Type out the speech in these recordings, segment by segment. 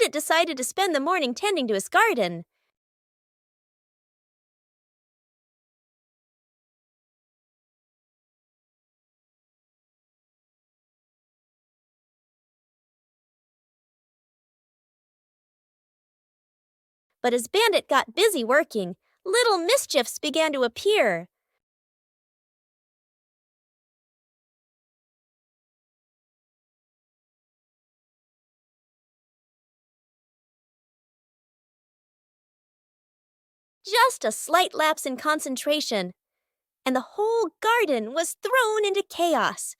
Bandit decided to spend the morning tending to his garden. But as Bandit got busy working, little mischiefs began to appear. Just a slight lapse in concentration, and the whole garden was thrown into chaos.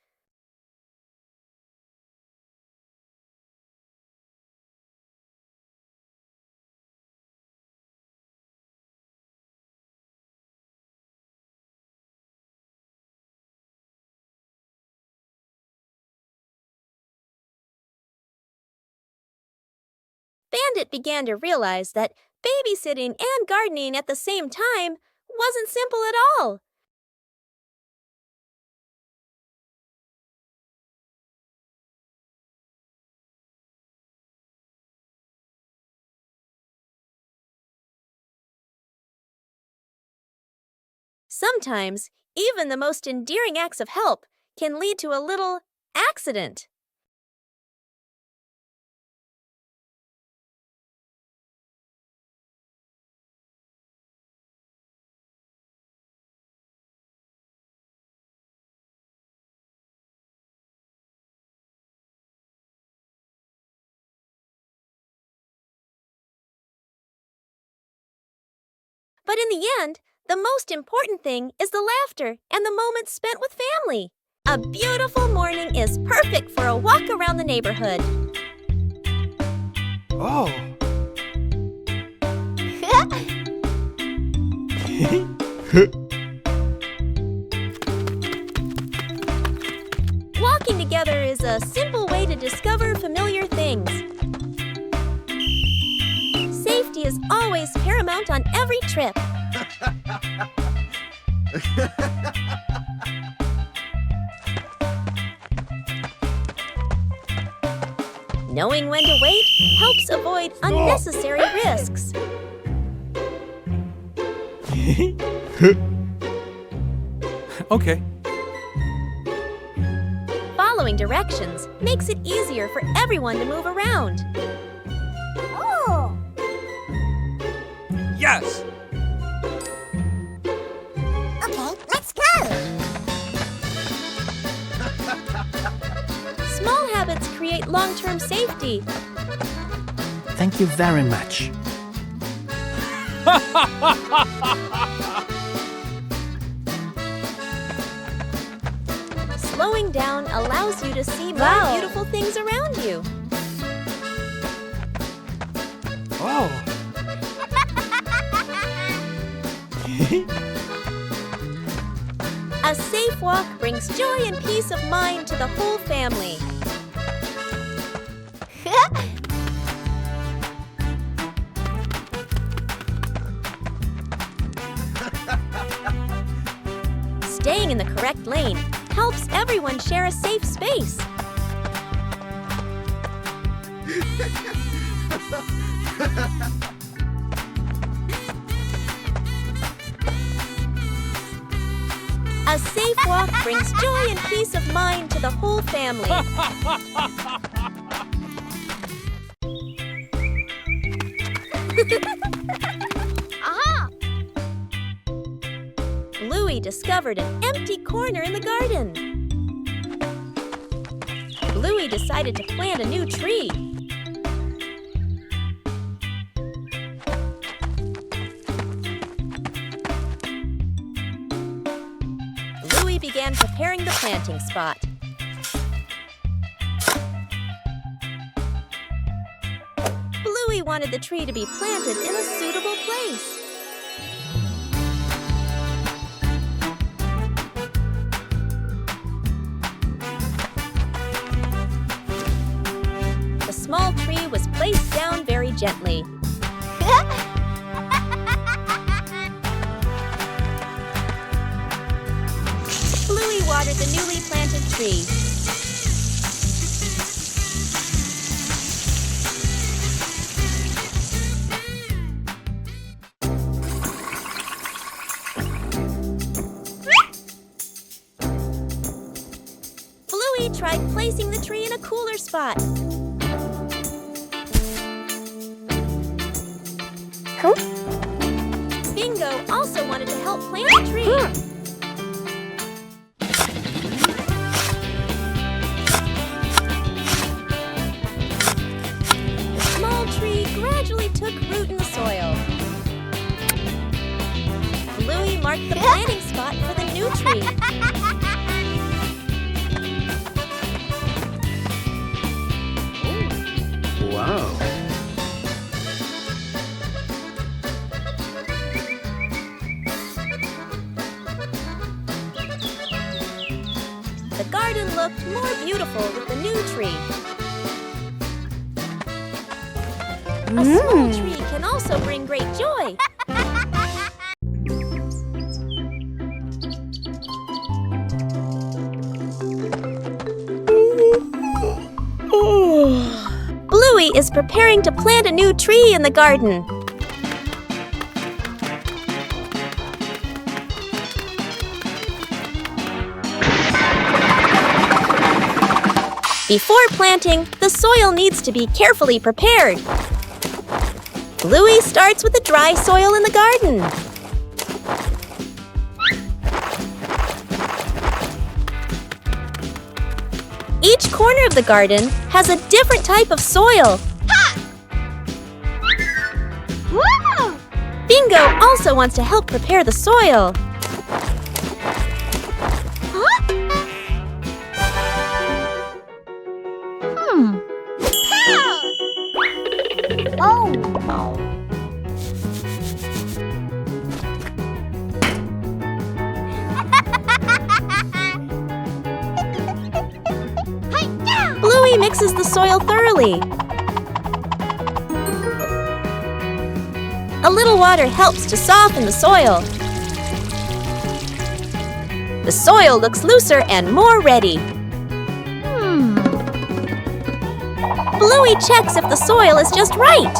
Bandit began to realize that babysitting and gardening at the same time wasn't simple at all. Sometimes, even the most endearing acts of help can lead to a little accident. But in the end, the most important thing is the laughter and the moments spent with family. A beautiful morning is perfect for a walk around the neighborhood. Oh! Walking together is a simple way to discover familiar things. Safety is always paramount on every trip. Knowing when to wait helps avoid unnecessary risks. Okay. Following directions makes it easier for everyone to move around. Oh! Yes! Okay, let's go! Small habits create long-term safety. Thank you very much. Slowing down allows you to see more beautiful things around you. Oh! A safe walk brings joy and peace of mind to the whole family. Staying in the correct lane helps everyone share a safe space. A safe walk brings joy and peace of mind to the whole family. Aha! Bluey discovered an empty corner in the garden. Bluey decided to plant a new tree. Bluey began preparing the planting spot. Bluey wanted the tree to be planted in a suitable place. The small tree was placed down very gently. Bluey watered the newly planted tree. tried placing the tree in a cooler spot. Bingo also wanted to help plant the tree. The small tree gradually took root in the soil. Bluey marked the planting spot for the new tree. Wow. The garden looked more beautiful with the new tree. A small tree can also bring great joy. Bluey is preparing to plant a new tree in the garden. Before planting, the soil needs to be carefully prepared. Bluey starts with the dry soil in the garden. Each corner of the garden has a different type of soil. Bingo also wants to help prepare the soil. Bluey mixes the soil thoroughly. A little water helps to soften the soil. The soil looks looser and more ready. Bluey checks if the soil is just right.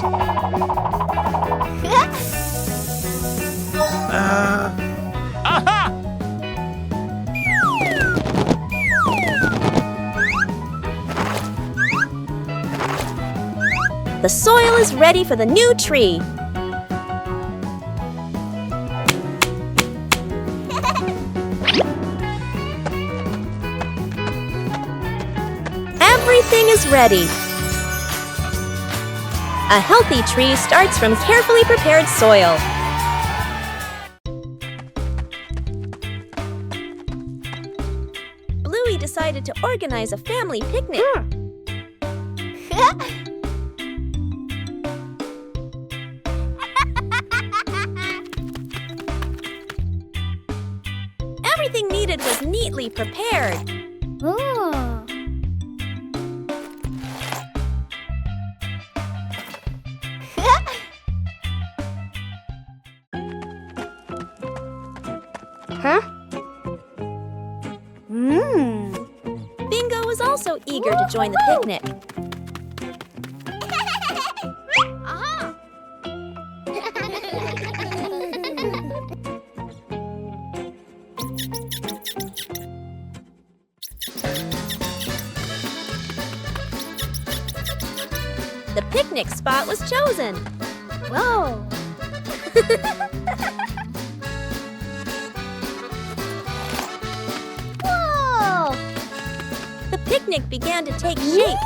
The soil is ready for the new tree. Everything is ready. A healthy tree starts from carefully prepared soil. Bluey decided to organize a family picnic. Everything needed was neatly prepared. Bingo was also eager to join the picnic. The picnic spot was chosen. Whoa! Whoa! The picnic began to take shape.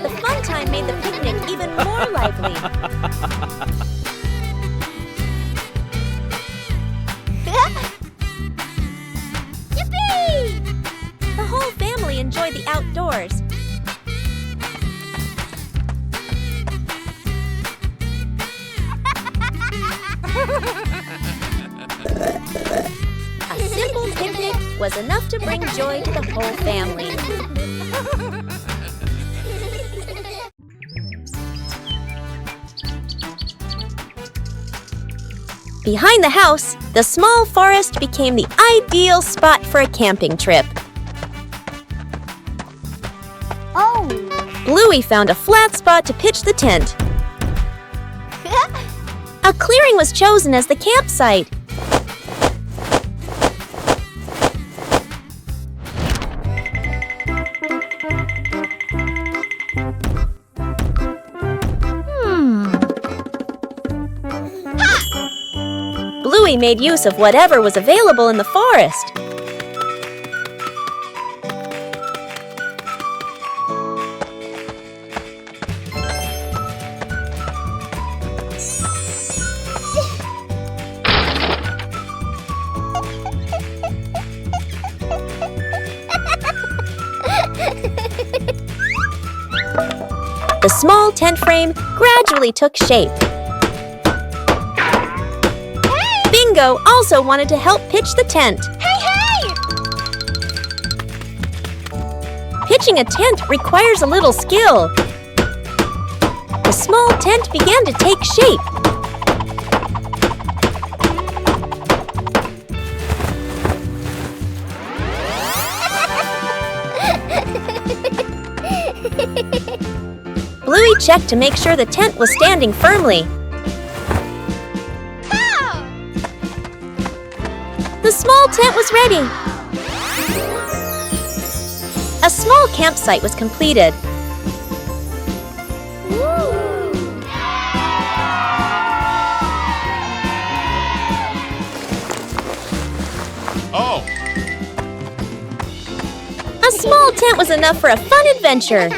The fun time made the picnic even more lively. Yippee! The whole family enjoyed the outdoors. A simple picnic was enough to bring joy to the whole family. Behind the house, the small forest became the ideal spot for a camping trip. Oh! Bluey found a flat spot to pitch the tent. A clearing was chosen as the campsite. Bluey made use of whatever was available in the forest. The small tent frame gradually took shape. Bingo also wanted to help pitch the tent. Hey! Pitching a tent requires a little skill. The small tent began to take shape. Bluey checked to make sure the tent was standing firmly. The small tent was ready. A small campsite was completed. Oh! A small tent was enough for a fun adventure.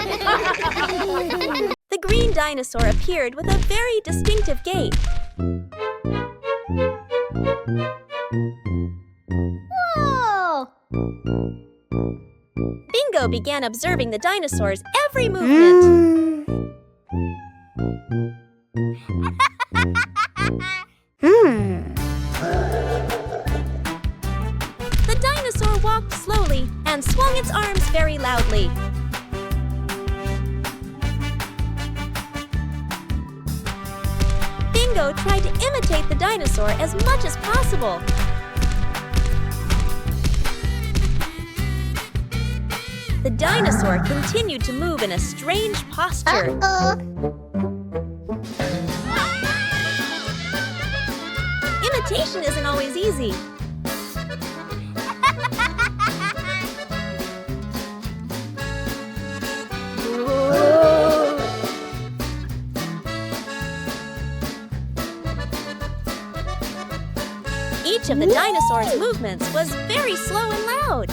The green dinosaur appeared with a very distinctive gait. Whoa! Bingo began observing the dinosaur's every movement. The dinosaur walked slowly and swung its arms very loudly. Bingo tried to imitate the dinosaur as much as possible. The dinosaur continued to move in a strange posture. Imitation isn't always easy. Each of the dinosaur's movements was very slow and loud.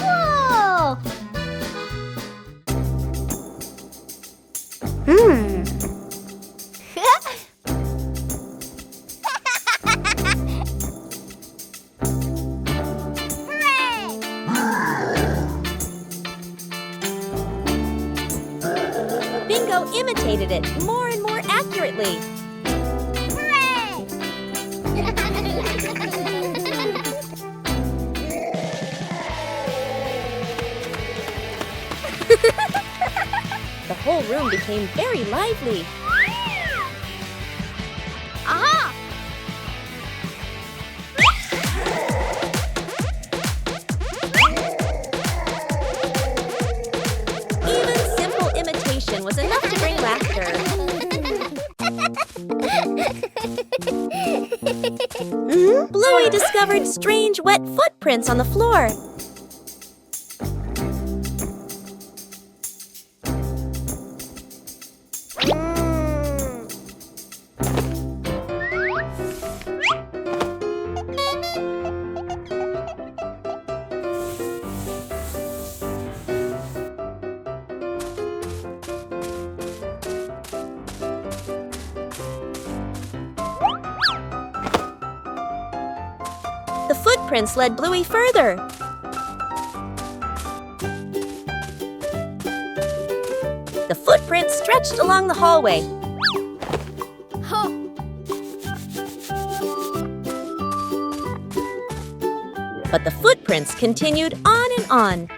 Whoa! Bingo imitated it more and more accurately. The whole room became very lively. Aha! Even simple imitation was enough to bring laughter. Bluey discovered strange wet footprints on the floor. The footprints led Bluey further. The footprints stretched along the hallway. But the footprints continued on and on.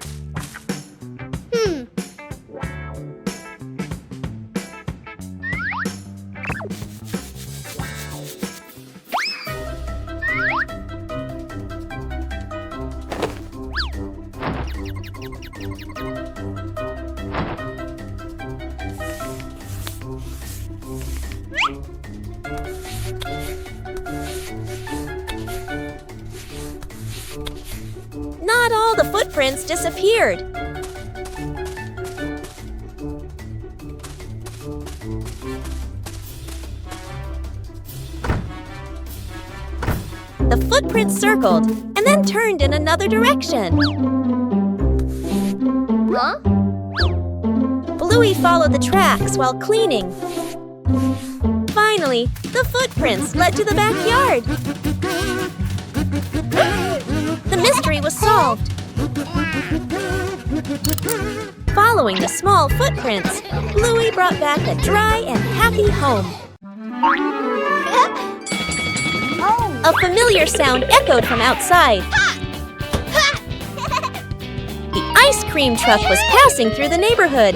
footprints disappeared. The footprints circled and then turned in another direction. Huh? Bluey followed the tracks while cleaning. Finally, the footprints led to the backyard. The mystery was solved. Following the small footprints, Bluey brought back a dry and happy home. A familiar sound echoed from outside. The ice cream truck was passing through the neighborhood.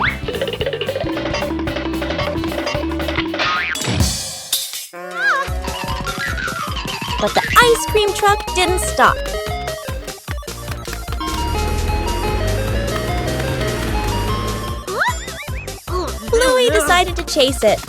But the ice cream truck didn't stop. Bluey decided to chase it.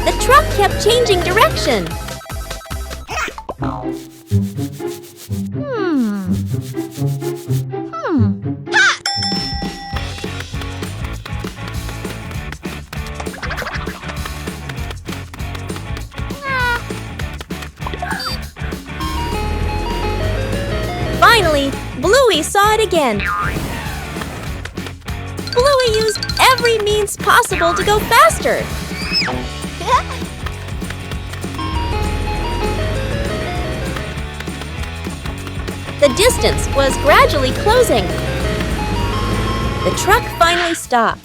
The truck kept changing direction. Finally, Bluey saw it again. Bluey used every means possible to go faster. The distance was gradually closing. The truck finally stopped.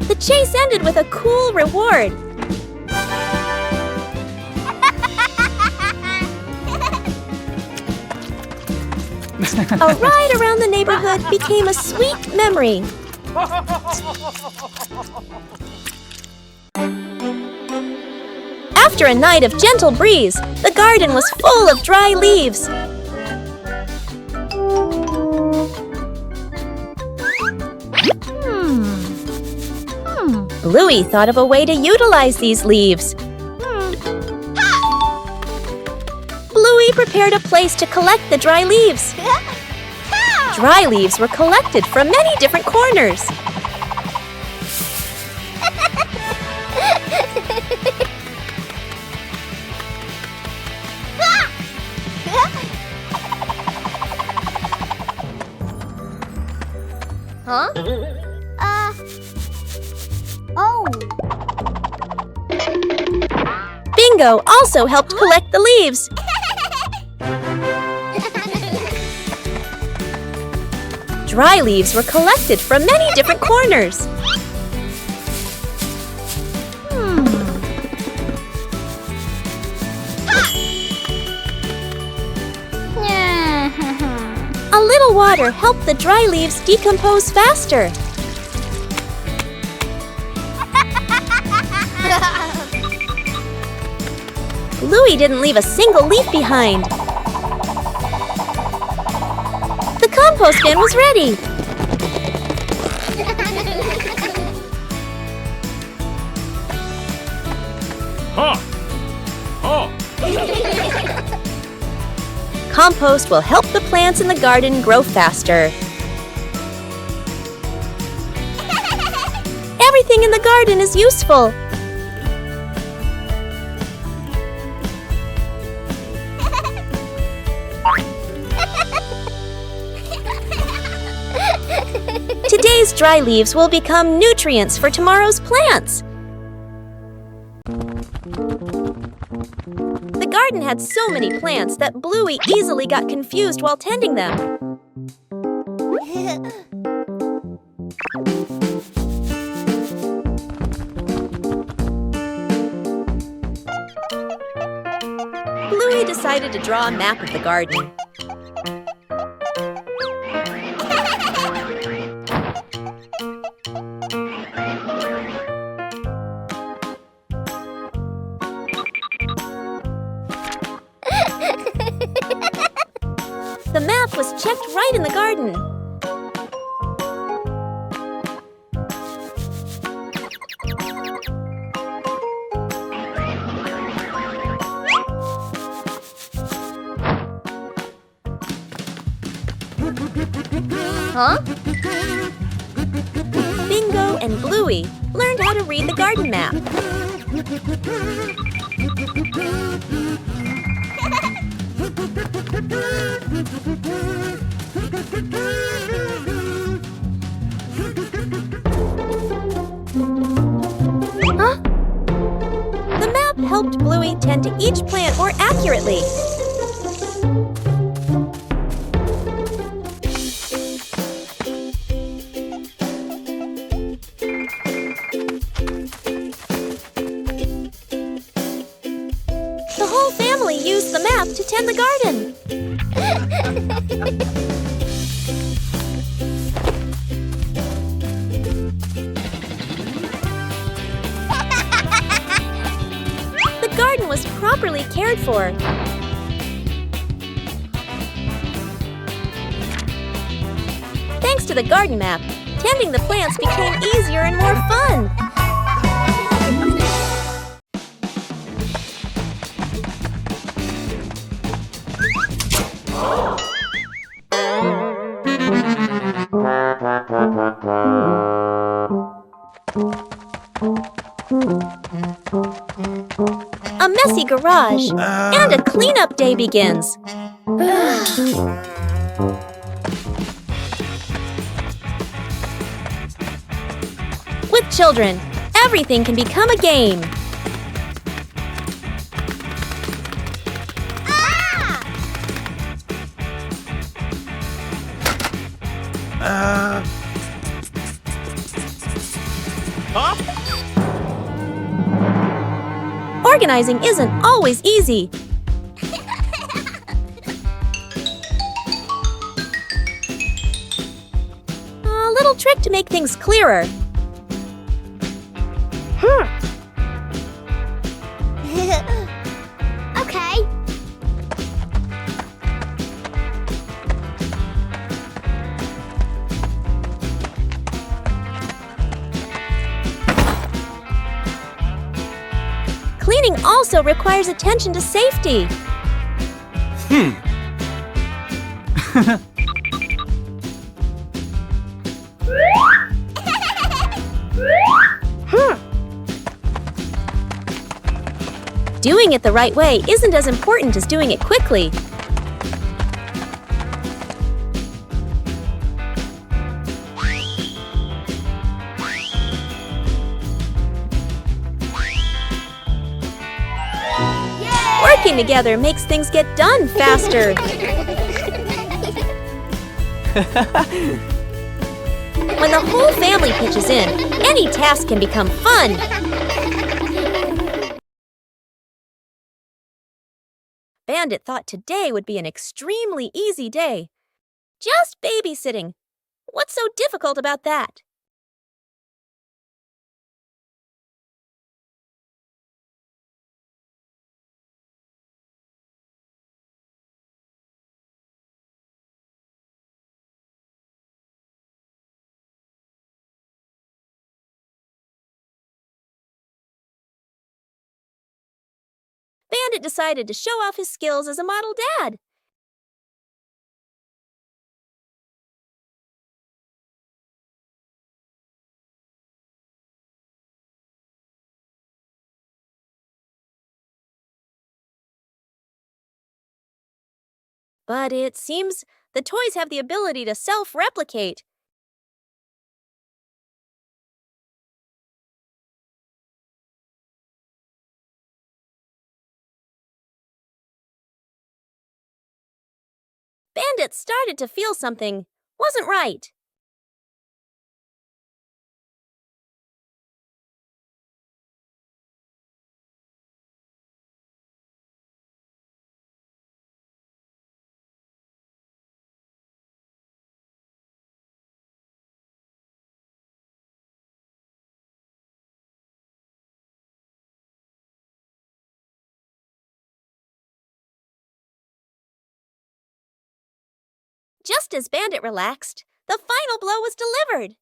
The chase ended with a cool reward. A ride around the neighborhood became a sweet memory. After a night of gentle breeze, the garden was full of dry leaves. Bluey thought of a way to utilize these leaves. Bluey prepared a place to collect the dry leaves. Dry leaves were collected from many different corners. Huh? Oh. Bingo also helped collect the leaves. Dry leaves were collected from many different corners. A little water helped the dry leaves decompose faster. Bluey didn't leave a single leaf behind. The compost bin was ready. Compost will help the plants in the garden grow faster. Everything in the garden is useful. Today's dry leaves will become nutrients for tomorrow's plants. The garden had so many plants that Bluey easily got confused while tending them. Bluey decided to draw a map of the garden. Huh? Bingo and Bluey learned how to read the garden map. Huh? The map helped Bluey tend to each plant more accurately. The whole family used the map to tend the garden. The garden was properly cared for. Thanks to the garden map, tending the plants became easier and more fun. A messy garage and a cleanup day begins. With children, everything can become a game. Organizing isn't always easy. A little trick to make things clearer. Okay. Cleaning also requires attention to safety. Doing it the right way isn't as important as doing it quickly. Working together makes things get done faster. When the whole family pitches in, any task can become fun. Bandit thought today would be an extremely easy day. Just babysitting. What's so difficult about that? Bandit decided to show off his skills as a model dad. But it seems the toys have the ability to self-replicate. Bandit started to feel something wasn't right. Just as Bandit relaxed, the final blow was delivered.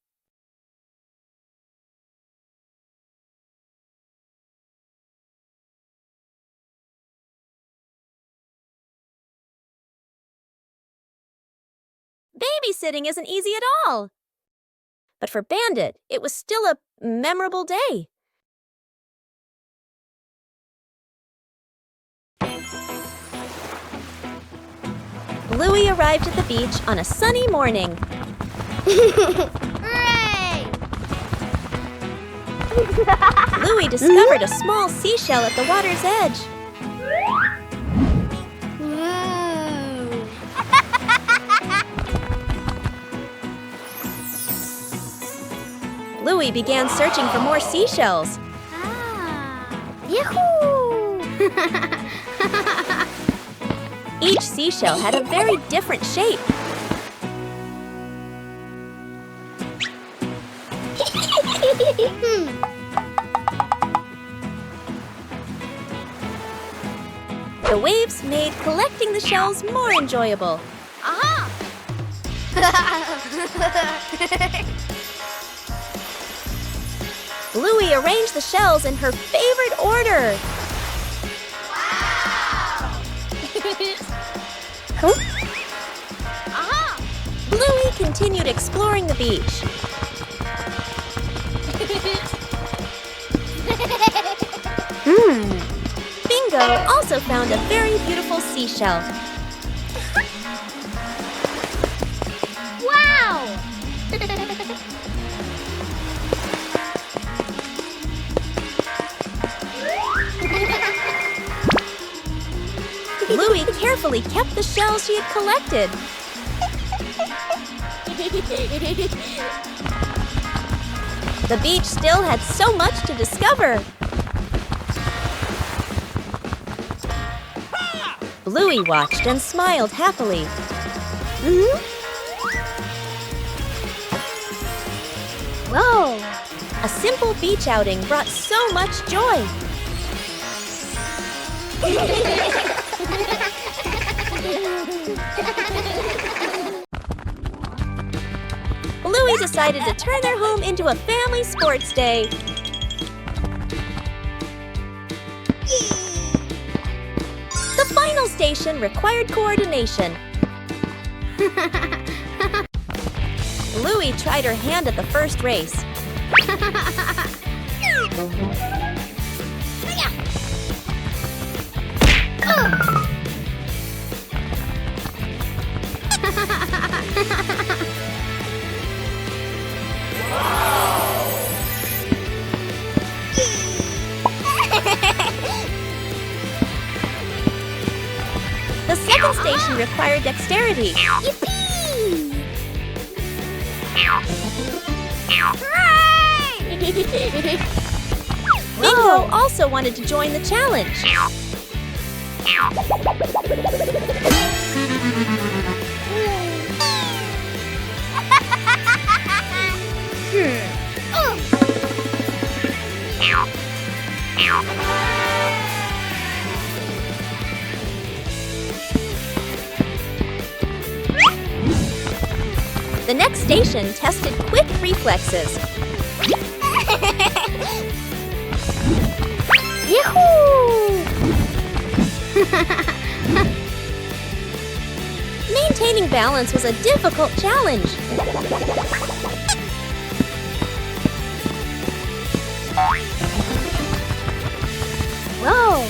Babysitting isn't easy at all. But for Bandit, it was still a memorable day. Bluey arrived at the beach on a sunny morning. Hooray! Bluey discovered a small seashell at the water's edge. Bluey began searching for more seashells. Yahoo! Each seashell had a very different shape. The waves made collecting the shells more enjoyable. Aha! Bluey arranged the shells in her favorite order. Aha! Bluey continued exploring the beach. Bingo also found a very beautiful seashell. Wow! Bluey carefully kept the shells she had collected. The beach still had so much to discover. Bluey watched and smiled happily. Whoa! A simple beach outing brought so much joy. Bluey decided to turn their home into a family sports day. The final station required coordination. Bluey tried her hand at the first race. The second station required dexterity. Yippee! Bingo also wanted to join the challenge. The next station tested quick reflexes. Yahoo! Maintaining balance was a difficult challenge. Whoa!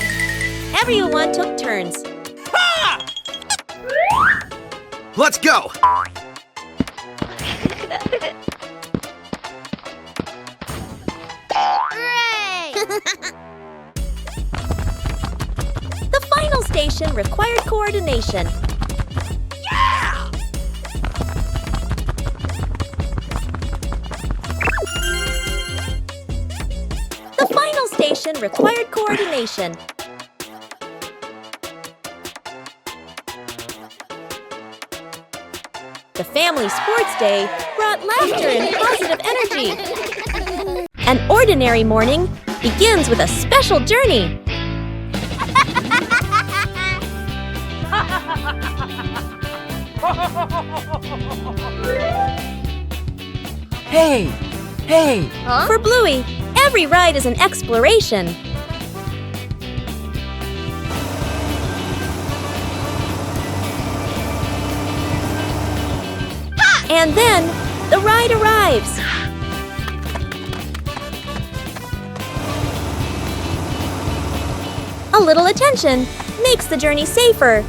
Everyone took turns. Let's go! Hooray! The final station required coordination. The final station required coordination. The family sports day brought laughter and positive energy. An ordinary morning begins with a special journey. Hey! Hey! For Bluey, every ride is an exploration. And then, the ride arrives. A little attention makes the journey safer.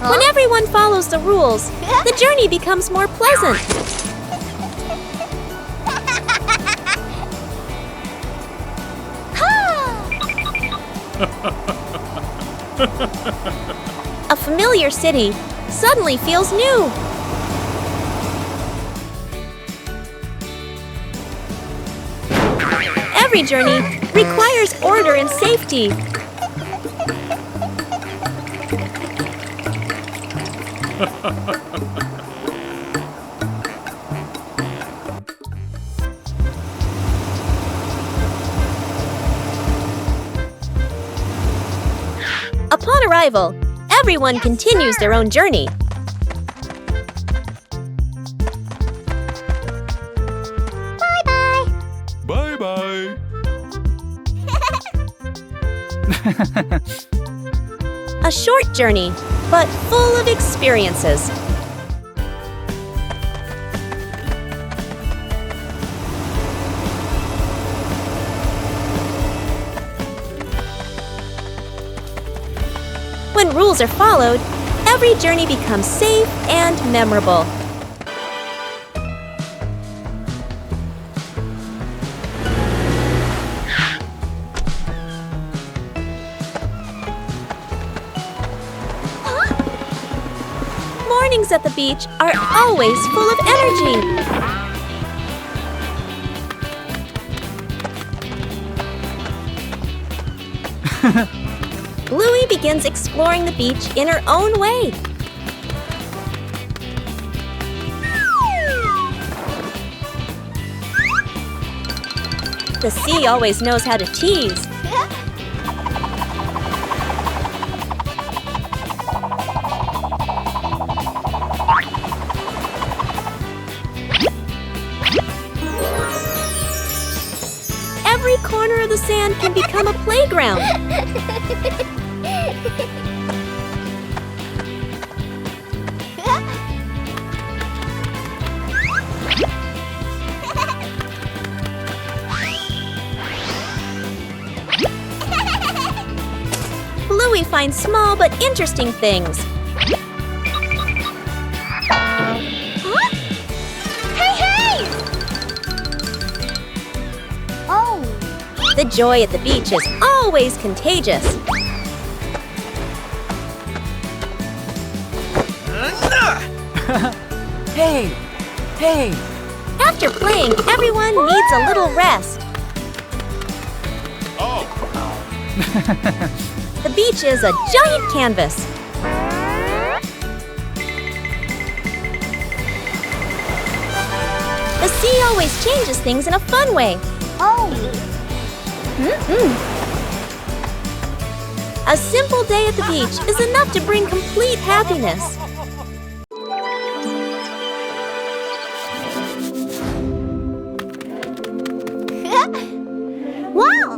When everyone follows the rules, the journey becomes more pleasant. A familiar city suddenly feels new. Every journey requires order and safety. Upon arrival, everyone continues their own journey. Bye-bye. A short journey, but full of experiences. When rules are followed, every journey becomes safe and memorable. Mornings at the beach are always full of energy. Bluey begins exploring the beach in her own way. The sea always knows how to tease. Every corner of the sand can become a playground. Bluey finds small but interesting things. Huh? Hey! Oh! The joy at the beach is always contagious. Hey! After playing, everyone needs a little rest. Oh. The beach is a giant canvas. The sea always changes things in a fun way. Oh! A simple day at the beach is enough to bring complete happiness. Wow!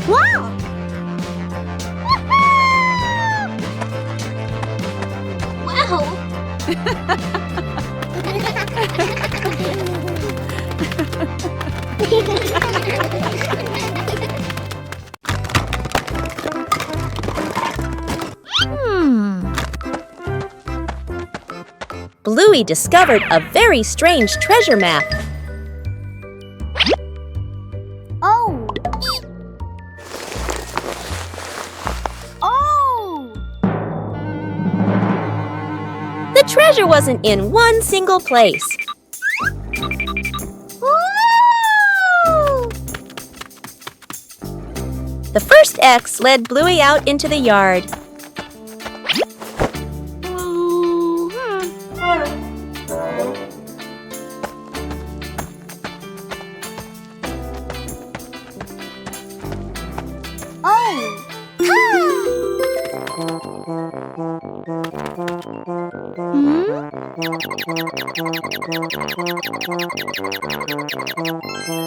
Wow! Wow! Bluey discovered a very strange treasure map. Oh! Oh! The treasure wasn't in one single place. Woo! The first X led Bluey out into the yard.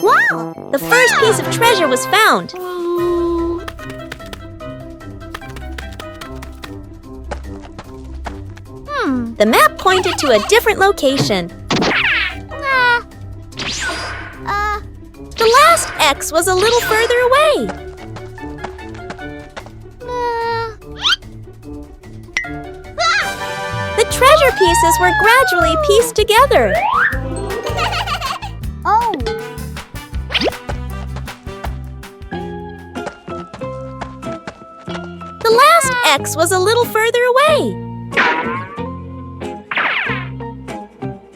Wow! The first piece of treasure was found. The map pointed to a different location. The last X was a little further away. The treasure pieces were gradually pieced together. Oh! The last X was a little further away.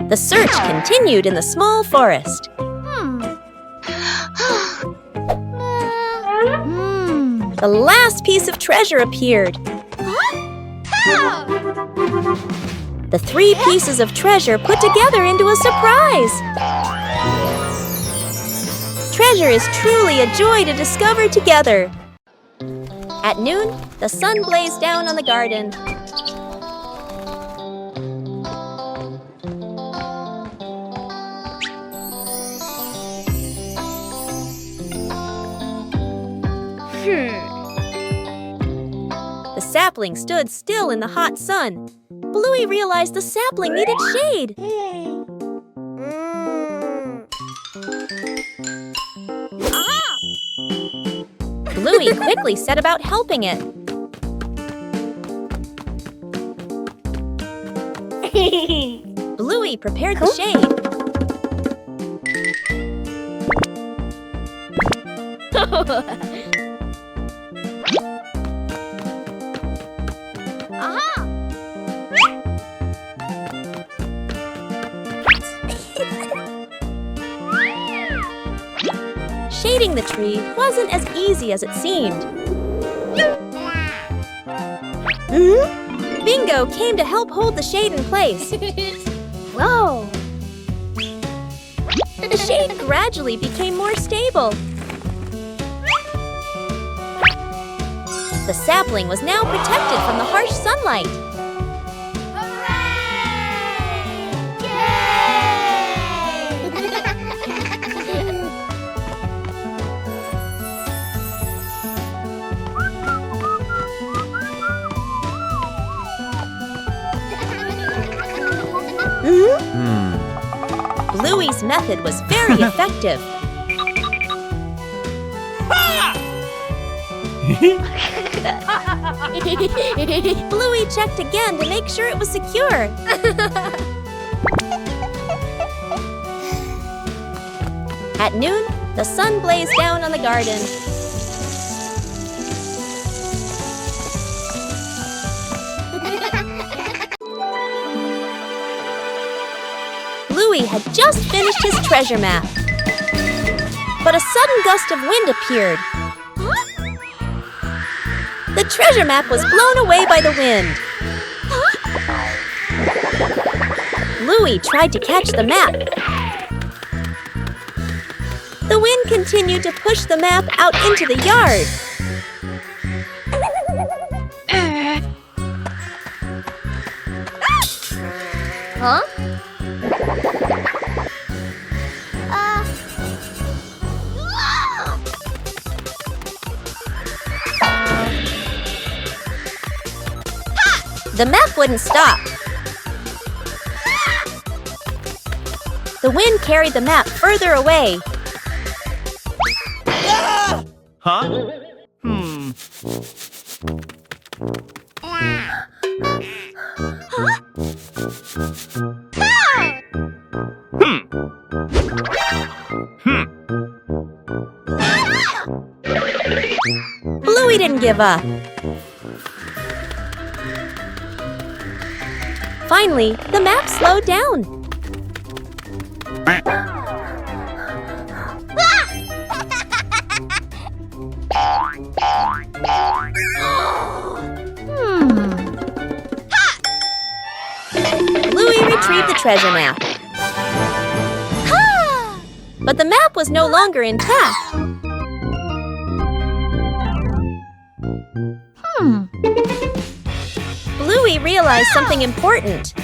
The search continued in the small forest. The last piece of treasure appeared. The three pieces of treasure put together into a surprise. Treasure is truly a joy to discover together. At noon, the sun blazed down on the garden. The sapling stood still in the hot sun. Bluey realized the sapling needed shade. Bluey quickly set about helping it. Bluey prepared the shade. Shading the tree wasn't as easy as it seemed. Bingo came to help hold the shade in place. Whoa! The shade gradually became more stable. The sapling was now protected from the harsh sunlight. Bluey's method was very effective. Bluey checked again to make sure it was secure. At noon, the sun blazed down on the garden. Bluey had just finished his treasure map. But a sudden gust of wind appeared. The treasure map was blown away by the wind. Bluey tried to catch the map. The wind continued to push the map out into the yard. Huh? The map wouldn't stop. The wind carried the map further away. Huh? Bluey didn't give up. Finally, the map slowed down. Bluey retrieved the treasure map. But the map was no longer intact. Bluey realized something important.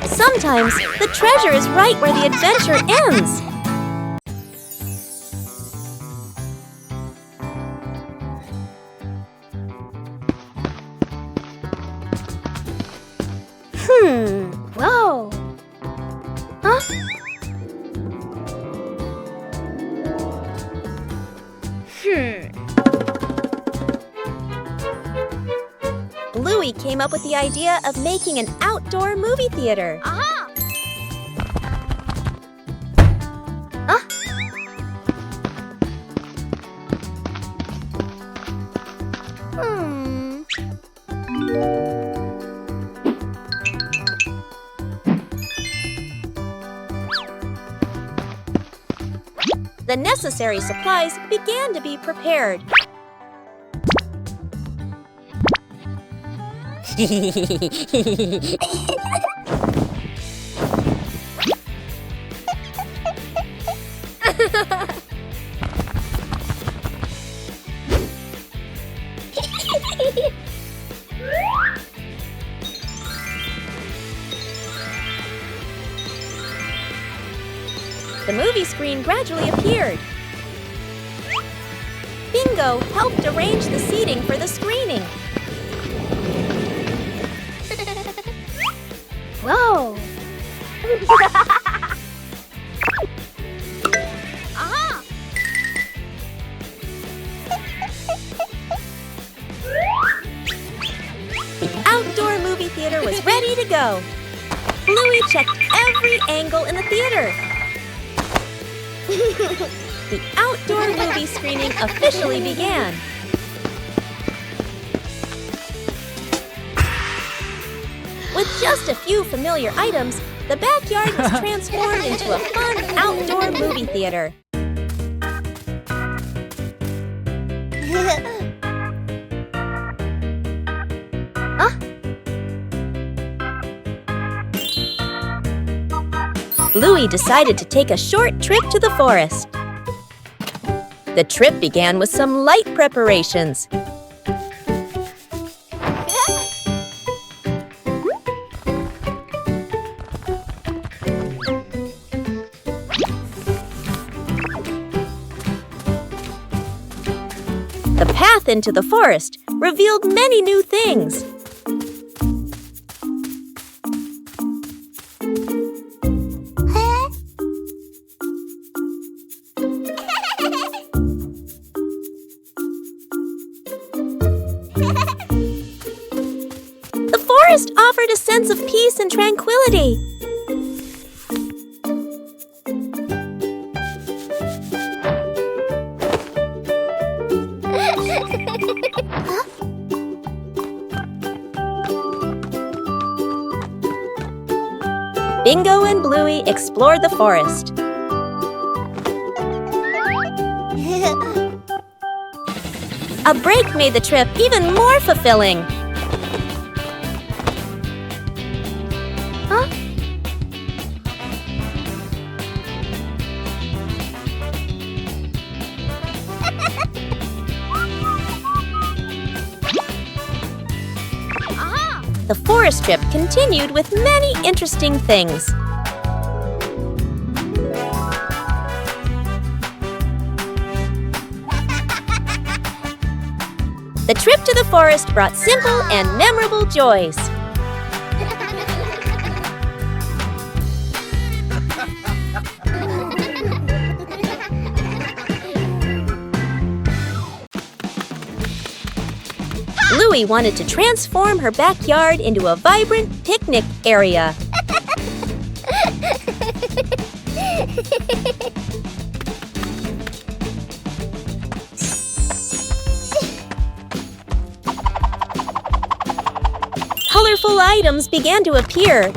Sometimes the treasure is right where the adventure ends. Whoa. Huh? Bluey came up with the idea of making an outdoor movie theater. The necessary supplies began to be prepared. The movie screen gradually appeared. Bingo helped arrange the seating for the screening. Whoa. The outdoor movie theater was ready to go. Bluey checked every angle in the theater. The outdoor movie screening officially began. With just a few familiar items, the backyard was transformed into a fun outdoor movie theater. Bluey decided to take a short trip to the forest. The trip began with some light preparations. The path into the forest revealed many new things. The forest offered a sense of peace and tranquility. Bingo and Bluey explored the forest. A break made the trip even more fulfilling. The forest trip continued with many interesting things. The trip to the forest brought simple and memorable joys. Bluey wanted to transform her backyard into a vibrant picnic area. Colorful items began to appear.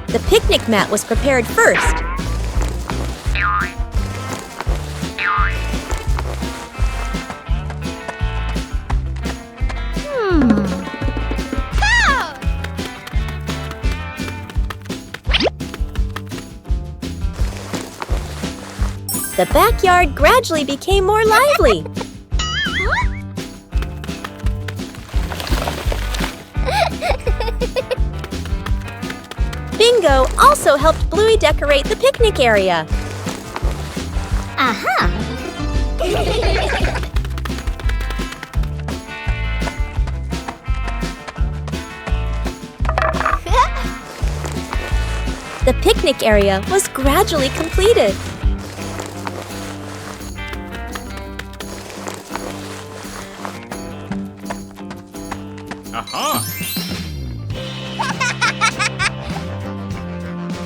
The picnic mat was prepared first. The backyard gradually became more lively. Bingo also helped Bluey decorate the picnic area. The picnic area was gradually completed.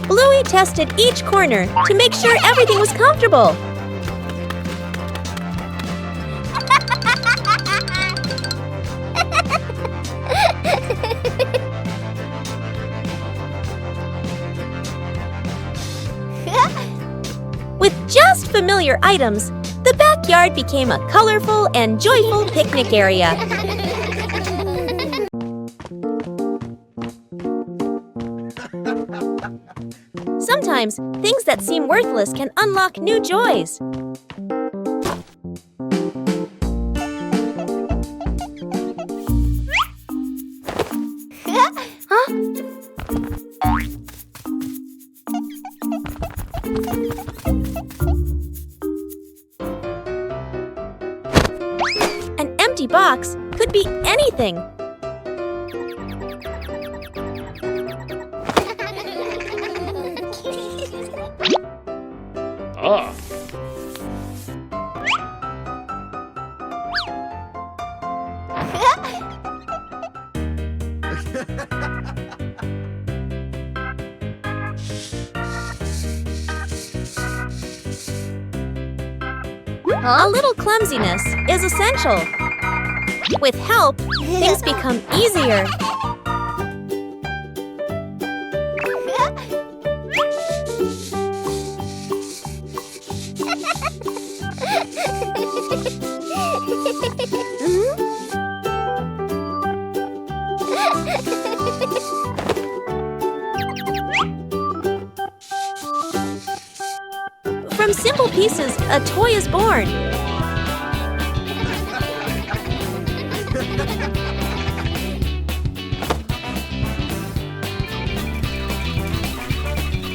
Bluey tested each corner to make sure everything was comfortable. With just familiar items, the backyard became a colorful and joyful picnic area. Sometimes, things that seem worthless can unlock new joys. An empty box could be anything. A little clumsiness is essential. With help, things become easier. From simple pieces, a toy is born.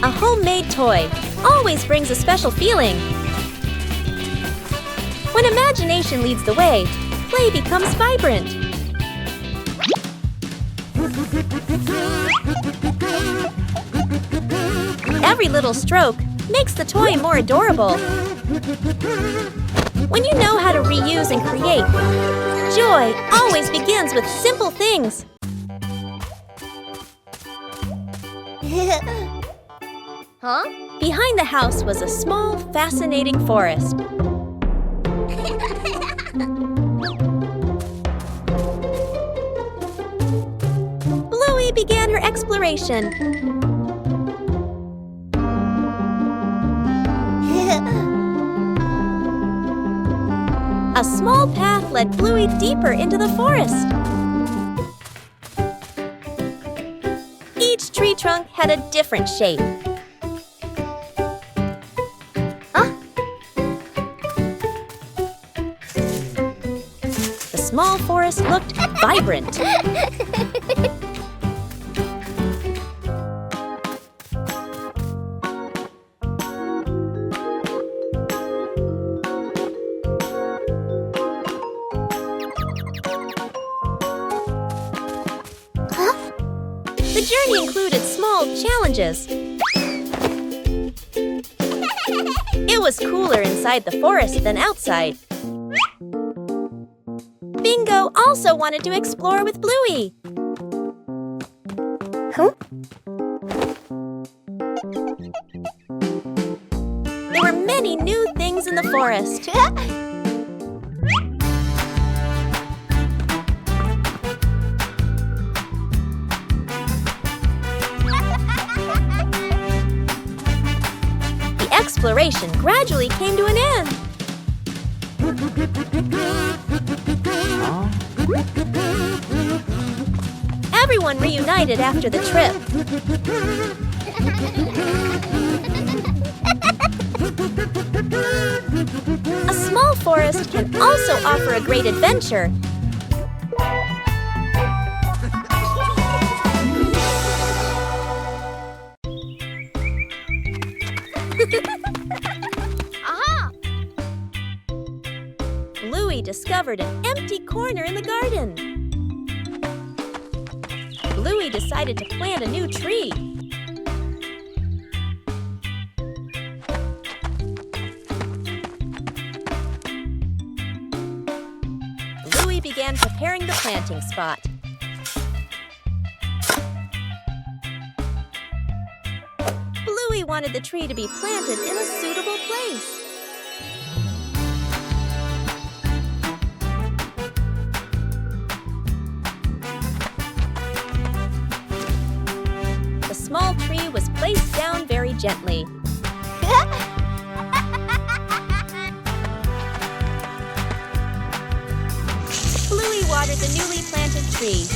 A homemade toy always brings a special feeling. When imagination leads the way, play becomes vibrant. Every little stroke makes the toy more adorable. When you know how to reuse and create, joy always begins with simple things. Behind the house was a small, fascinating forest. Bluey began her exploration. A small path led Bluey deeper into the forest. Each tree trunk had a different shape. small forest looked vibrant. The journey included small challenges. It was cooler inside the forest than outside. Bingo also wanted to explore with Bluey. There were many new things in the forest. The exploration gradually came to an end. Everyone reunited after the trip. A small forest can also offer a great adventure. Bluey discovered an empty corner in the garden. Bluey decided to plant a new tree. Bluey began preparing the planting spot. Bluey wanted the tree to be planted in a suitable place. The small tree was placed down very gently. Bluey watered the newly planted tree.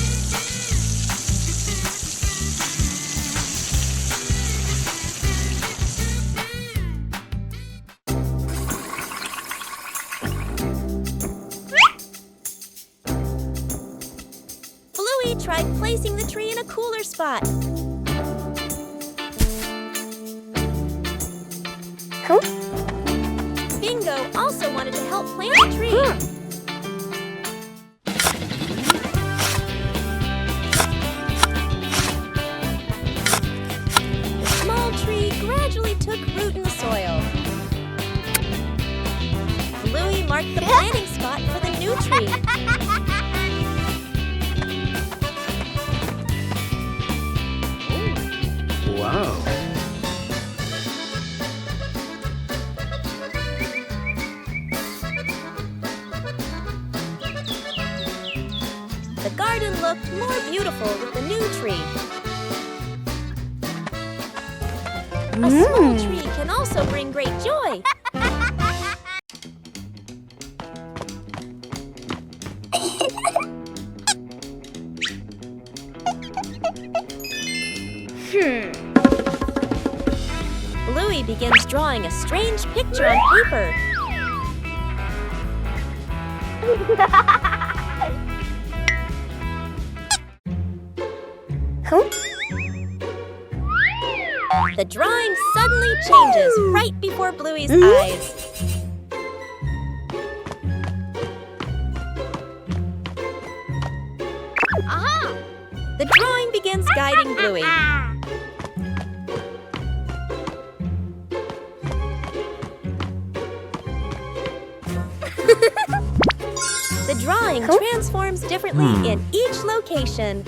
Bluey tried placing the tree in a cooler spot. Bingo also wanted to help plant the tree. The small tree gradually took root in the soil. Bluey marked the planting spot for the new tree. Wow. The garden looked more beautiful with the new tree. A small tree can also bring great joy. Bluey begins drawing a strange picture on paper. The drawing suddenly changes right before Bluey's eyes. The drawing begins guiding Bluey. The drawing transforms differently in each location.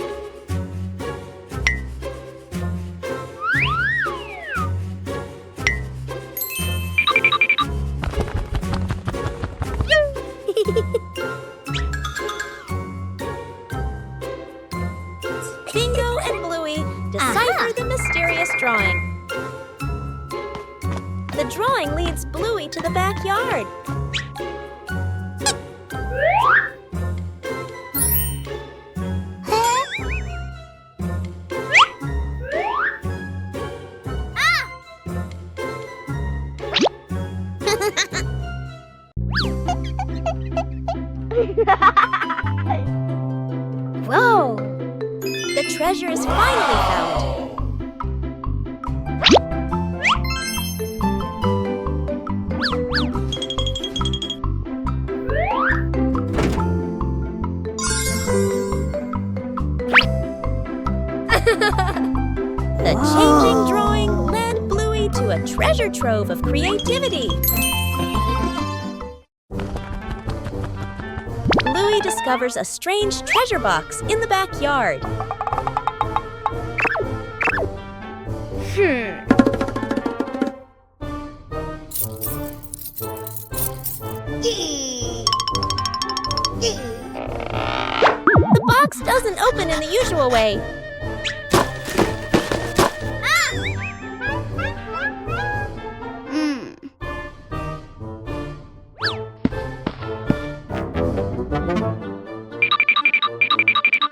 Bingo and Bluey decipher the mysterious drawing. The drawing leads Bluey to the backyard. treasure is finally found. The changing drawing led Bluey to a treasure trove of creativity. Bluey discovers a strange treasure box in the backyard. The box doesn't open in the usual way.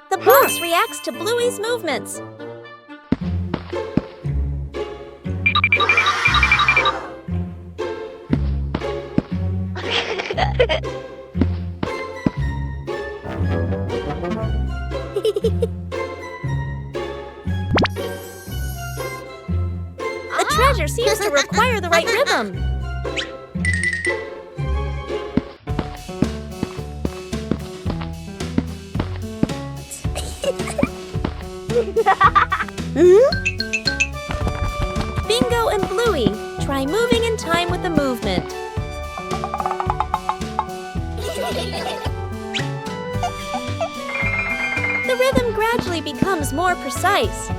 The box reacts to Bluey's movements. The treasure seems to require the right rhythm. Bingo and Bluey try moving in time with the movement. The rhythm gradually becomes more precise.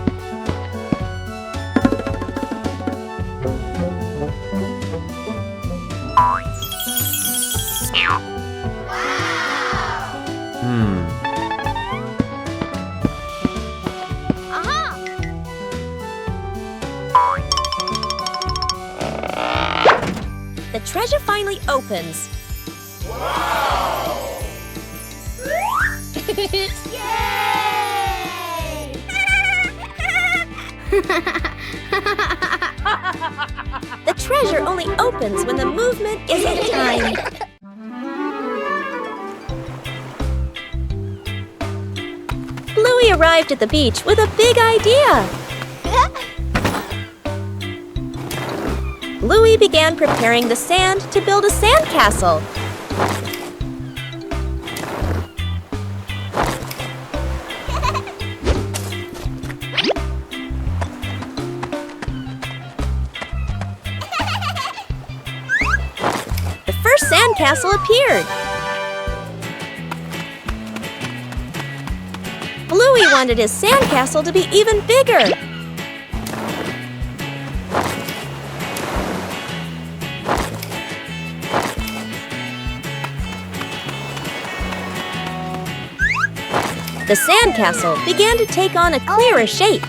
The treasure finally opens. The treasure only opens when the movement is in time. Bluey arrived at the beach with a big idea. Bluey began preparing the sand to build a sandcastle. The first sandcastle appeared. Bluey wanted his sandcastle to be even bigger. The sandcastle began to take on a clearer shape.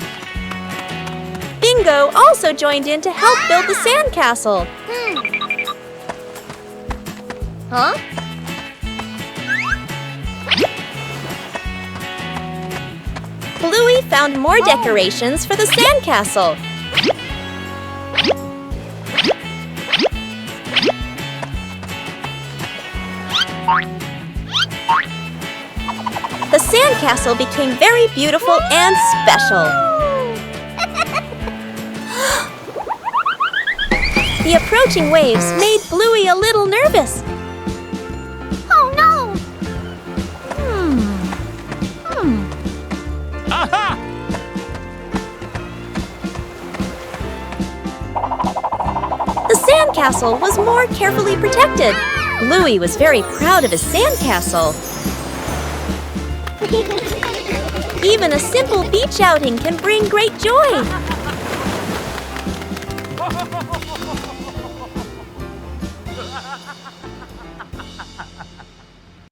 Bingo also joined in to help build the sandcastle. Bluey found more decorations for the sandcastle. The sandcastle became very beautiful and special. The approaching waves made Bluey a little nervous. Oh no! Aha! The sandcastle was more carefully protected. Bluey was very proud of his sandcastle. Even a simple beach outing can bring great joy.